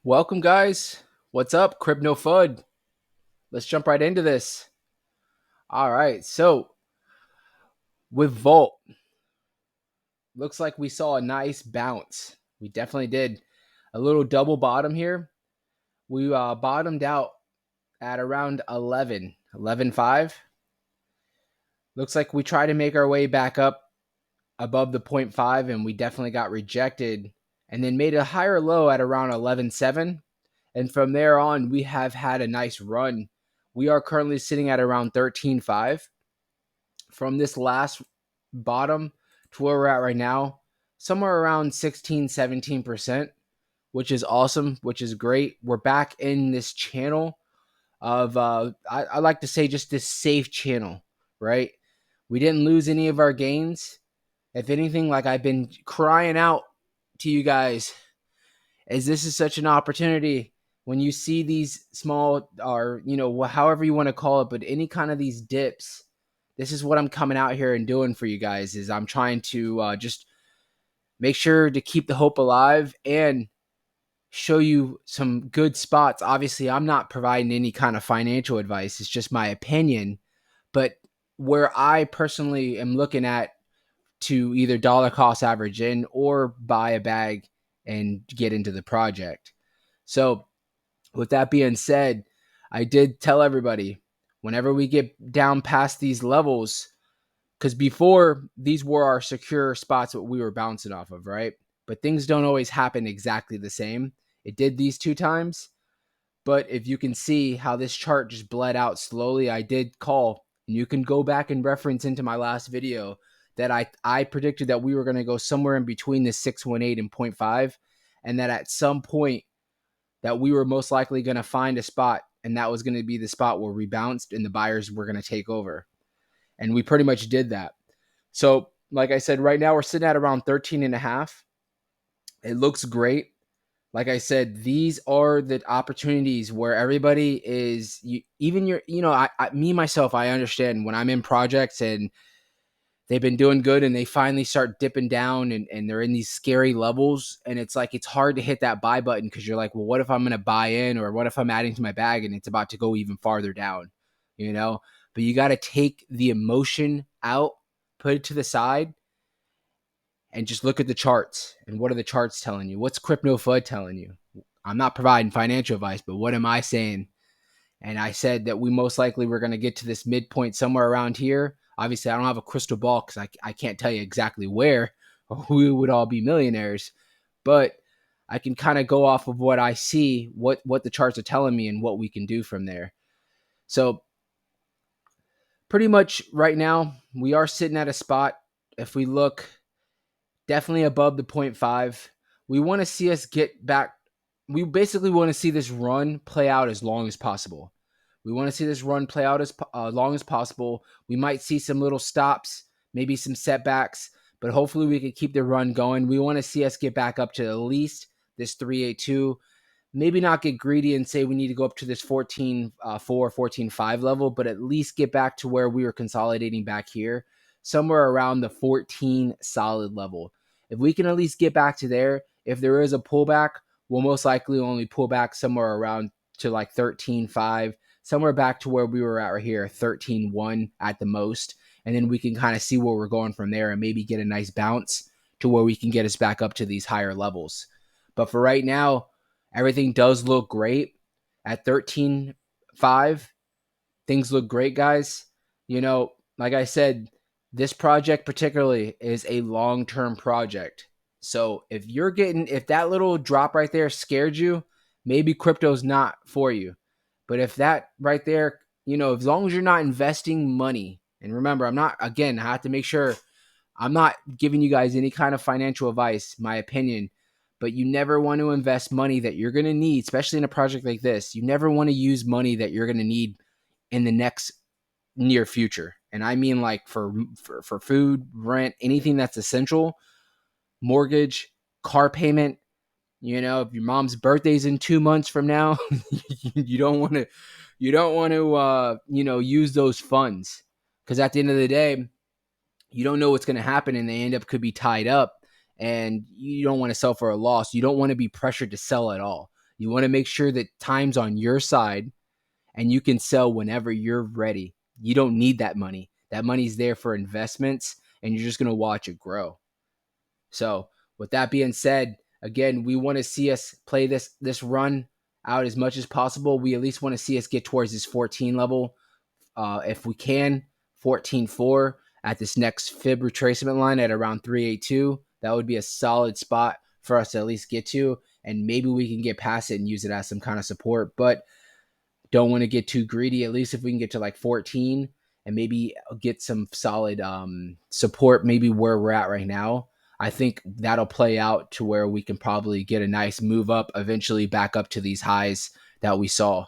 Welcome, guys. What's up, Crypto Fud? Let's jump right into this. All right. So, with Volt, looks like we saw a nice bounce. We definitely did. A little double bottom here. We bottomed out at around 11.5. Looks like we tried to make our way back up above the point 0.5, and we definitely got rejected, and then made a higher low at around 11.7. And from there on, we have had a nice run. We are currently sitting at around 13.5. From this last bottom to where we're at right now, somewhere around 16, 17%, which is awesome, which is great. We're back in this channel of, I like to say, just this safe channel, right? We didn't lose any of our gains. If anything, like I've been crying out to you guys, as this is such an opportunity when you see these small, or however you want to call it, but any kind of these dips. This is what I'm coming out here and doing for you guys. Is I'm trying to just make sure to keep the hope alive and show you some good spots. Obviously, I'm not providing any kind of financial advice. It's just my opinion. But where I personally am looking at to either dollar cost average in or buy a bag and get into the project. So, with that being said, I did tell everybody whenever we get down past these levels, because before these were our secure spots that we were bouncing off of, right? But things don't always happen exactly the same. It did these two times. But if you can see how this chart just bled out slowly, I did call, and you can go back and reference into my last video that I predicted that we were going to go somewhere in between the 618 and point 0.5, and that at some point that we were most likely going to find a spot, and that was going to be the spot where we bounced and the buyers were going to take over. And we pretty much did that. So, like I said, right now we're sitting at around 13.5. It looks great. Like I said, these are the opportunities where everybody is, even your, me, myself, I understand when I'm in projects and they've been doing good and they finally start dipping down and they're in these scary levels. And it's like, it's hard to hit that buy button because you're like, well, what if I'm going to buy in, or what if I'm adding to my bag and it's about to go even farther down, But you got to take the emotion out, put it to the side, and just look at the charts. And what are the charts telling you? What's Crypto FUD telling you? I'm not providing financial advice, but what am I saying? And I said that we most likely were going to get to this midpoint somewhere around here. Obviously, I don't have a crystal ball because I can't tell you exactly where or who would all be millionaires. But I can kind of go off of what I see, what the charts are telling me, and what we can do from there. So pretty much right now, we are sitting at a spot. If we look definitely above the 0.5, we want to see us get back. We basically want to see this run play out as long as possible. We want to see this run play out as long as possible. We might see some little stops, maybe some setbacks, but hopefully we can keep the run going. We want to see us get back up to at least this 382. Maybe not get greedy and say we need to go up to this 14.4, 14.5 level, but at least get back to where we were consolidating back here, somewhere around the 14 solid level. If we can at least get back to there, if there is a pullback, we'll most likely only pull back somewhere around to like 13.5, somewhere back to where we were at right here, 13.1 at the most. And then we can kind of see where we're going from there and maybe get a nice bounce to where we can get us back up to these higher levels. But for right now, everything does look great at 13.5. Things look great, guys. Like I said, this project particularly is a long-term project. So if that little drop right there scared you, maybe crypto's not for you. But if that right there, as long as you're not investing money, and remember, I have to make sure I'm not giving you guys any kind of financial advice, my opinion, but you never want to invest money that you're going to need, especially in a project like this. You never want to use money that you're going to need in the next near future. And I mean like for food, rent, anything that's essential, mortgage, car payment. If your mom's birthday's in 2 months from now, you don't want to use those funds, because at the end of the day, you don't know what's going to happen, and they could be tied up, and you don't want to sell for a loss. You don't want to be pressured to sell at all. You want to make sure that time's on your side and you can sell whenever you're ready. You don't need that money. That money's there for investments and you're just going to watch it grow. So, with that being said, again, we want to see us play this run out as much as possible. We at least want to see us get towards this 14 level. If we can, 14.4 at this next fib retracement line at around 382. That would be a solid spot for us to at least get to. And maybe we can get past it and use it as some kind of support. But don't want to get too greedy. At least if we can get to like 14 and maybe get some solid support, maybe where we're at right now, I think that'll play out to where we can probably get a nice move up, eventually back up to these highs that we saw.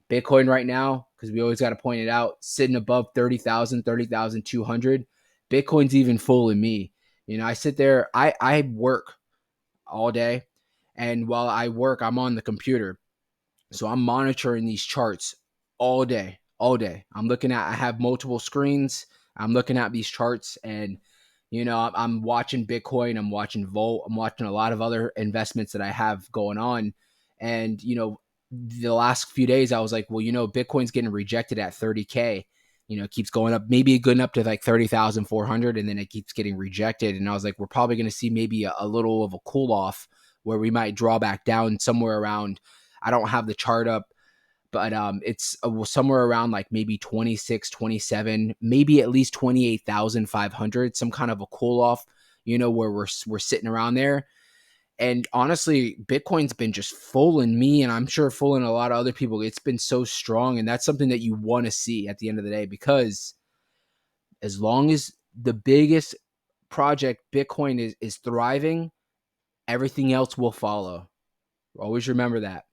Bitcoin right now, because we always got to point it out, sitting above 30,000, 30,200. Bitcoin's even fooling me. You know, I sit there, I work all day. And while I work, I'm on the computer. So I'm monitoring these charts all day, all day. I have multiple screens. I'm looking at these charts and, you know, I'm watching Bitcoin. I'm watching Volt. I'm watching a lot of other investments that I have going on. And, you know, the last few days I was like, well, you know, Bitcoin's getting rejected at 30K. You know, it keeps going up, maybe going up to like 30,400 and then it keeps getting rejected. And I was like, we're probably going to see maybe a little of a cool off where we might draw back down somewhere around, I don't have the chart up, but it's somewhere around like maybe 26, 27, maybe at least 28,500, some kind of a cool off, you know, where we're sitting around there. And honestly, Bitcoin's been just fooling me, and I'm sure fooling a lot of other people. It's been so strong, and that's something that you want to see at the end of the day, because as long as the biggest project, Bitcoin, is thriving, everything else will follow. Always remember that.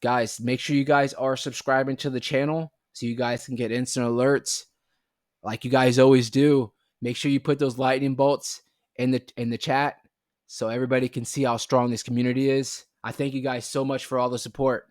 Guys, make sure you guys are subscribing to the channel so you guys can get instant alerts like you guys always do. Make sure you put those lightning bolts in the chat so everybody can see how strong this community is. I thank you guys so much for all the support.